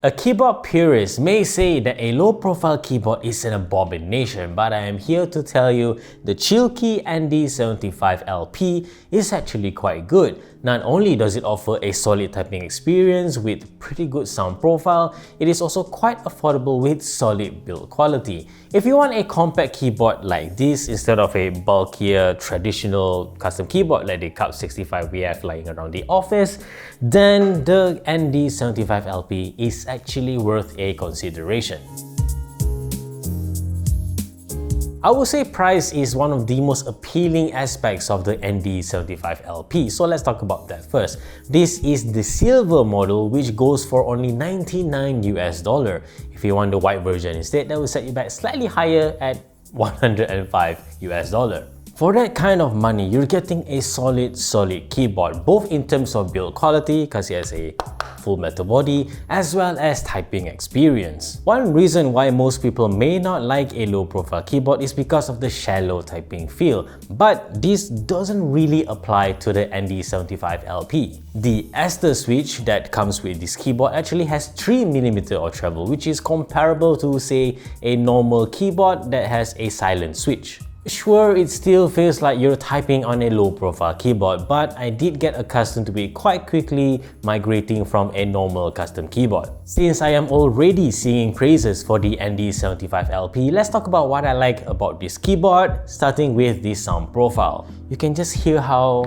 A keyboard purist may say that a low-profile keyboard is an abomination, but I am here to tell you the Chilkey ND75 LP is actually quite good. Not only does it offer a solid typing experience with pretty good sound profile, it is also quite affordable with solid build quality. If you want a compact keyboard like this instead of a bulkier traditional custom keyboard like the Cup 65 we have lying around the office, then the ND75 LP is actually worth a consideration. I would say price is one of the most appealing aspects of the ND75 LP, so let's talk about that first. This is the silver model, which goes for only $99 US. If you want the white version instead, that will set you back slightly higher at $105 US. For that kind of money, you're getting a solid keyboard, both in terms of build quality, because it has a full metal body, as well as typing experience. One reason why most people may not like a low-profile keyboard is because of the shallow typing feel, but this doesn't really apply to the ND75 LP. The Ester switch that comes with this keyboard actually has 3mm of travel, which is comparable to, say, a normal keyboard that has a silent switch. Sure, it still feels like you're typing on a low-profile keyboard, but I did get accustomed to it quite quickly migrating from a normal custom keyboard. Since I am already singing praises for the ND75 LP, let's talk about what I like about this keyboard, starting with the sound profile. You can just hear how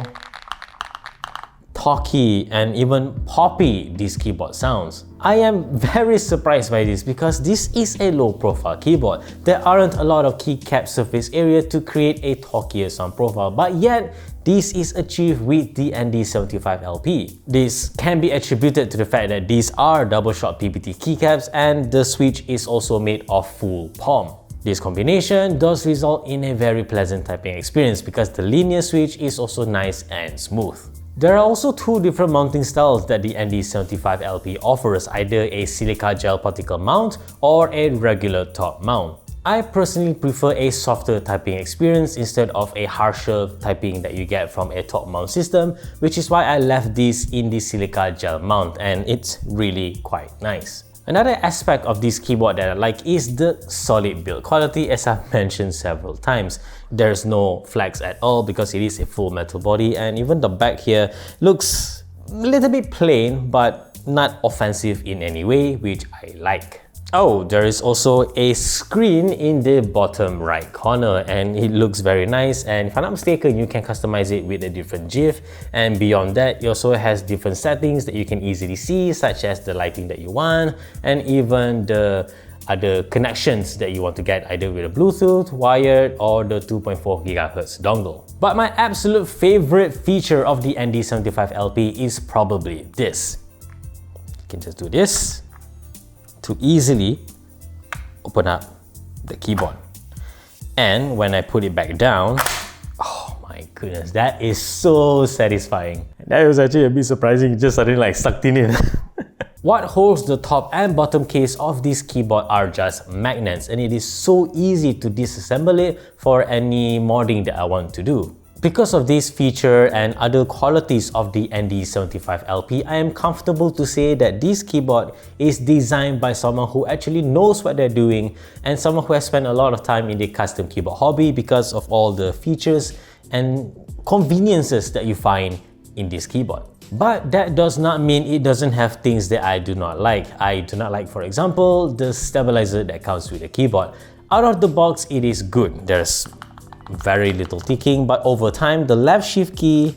talky and even poppy this keyboard sounds. I am very surprised by this because this is a low-profile keyboard. There aren't a lot of keycap surface area to create a talkier sound profile, but yet this is achieved with the ND75 LP. This can be attributed to the fact that these are double-shot PBT keycaps and the switch is also made of full palm. This combination does result in a very pleasant typing experience because the linear switch is also nice and smooth. There are also two different mounting styles that the ND75 LP offers, either a silica gel particle mount or a regular top mount. I personally prefer a softer typing experience instead of a harsher typing that you get from a top mount system, which is why I left this in the silica gel mount, and it's really quite nice. Another aspect of this keyboard that I like is the solid build quality, as I've mentioned several times. There's no flex at all because it is a full metal body, and even the back here looks a little bit plain but not offensive in any way, which I like. Oh, there is also a screen in the bottom right corner and it looks very nice, and if I'm not mistaken, you can customize it with a different GIF, and beyond that, it also has different settings that you can easily see, such as the lighting that you want and even the other connections that you want to get, either with a Bluetooth, wired, or the 2.4 GHz dongle. But my absolute favorite feature of the ND75 LP is probably this. You can just do this to easily open up the keyboard. And when I put it back down, oh my goodness, that is so satisfying. That was actually a bit surprising, just suddenly like sucked in it. What holds the top and bottom case of this keyboard are just magnets, and it is so easy to disassemble it for any modding that I want to do. Because of this feature and other qualities of the ND75 LP, I am comfortable to say that this keyboard is designed by someone who actually knows what they're doing and someone who has spent a lot of time in the custom keyboard hobby because of all the features and conveniences that you find in this keyboard. But that does not mean it doesn't have things that I do not like. I do not like, for example, the stabilizer that comes with the keyboard. Out of the box, it is good. There's very little ticking, but over time, the left shift key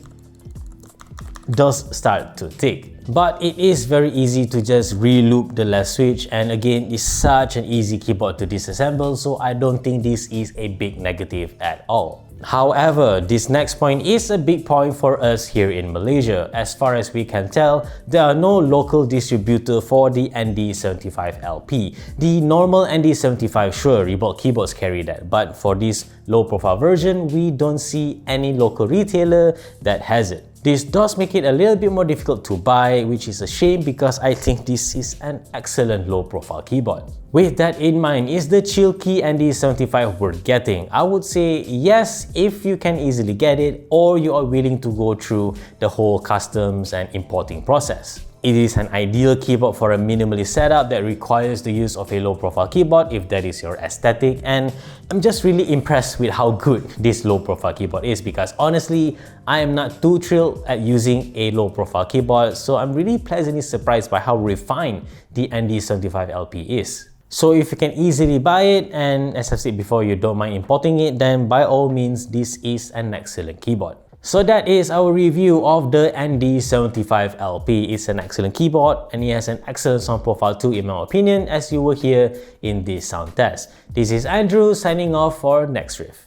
does start to tick. But it is very easy to just re-loop the left switch, and again, it's such an easy keyboard to disassemble, so I don't think this is a big negative at all. However, this next point is a big point for us here in Malaysia. As far as we can tell, there are no local distributor for the ND75 LP. The normal ND75, sure, Reebok keyboards carry that, but for this low-profile version, we don't see any local retailer that has it. This does make it a little bit more difficult to buy, which is a shame because I think this is an excellent low-profile keyboard. With that in mind, is the Chilkey ND75 worth getting? I would say yes, if you can easily get it or you are willing to go through the whole customs and importing process. It is an ideal keyboard for a minimalist setup that requires the use of a low-profile keyboard if that is your aesthetic, and I'm just really impressed with how good this low-profile keyboard is, because honestly, I am not too thrilled at using a low-profile keyboard, so I'm really pleasantly surprised by how refined the ND75 LP is. So if you can easily buy it, and as I've said before, you don't mind importing it, then by all means, this is an excellent keyboard. So that is our review of the ND75 LP. It's an excellent keyboard and it has an excellent sound profile too, in my opinion, as you will hear in this sound test. This is Andrew signing off for Next Riff.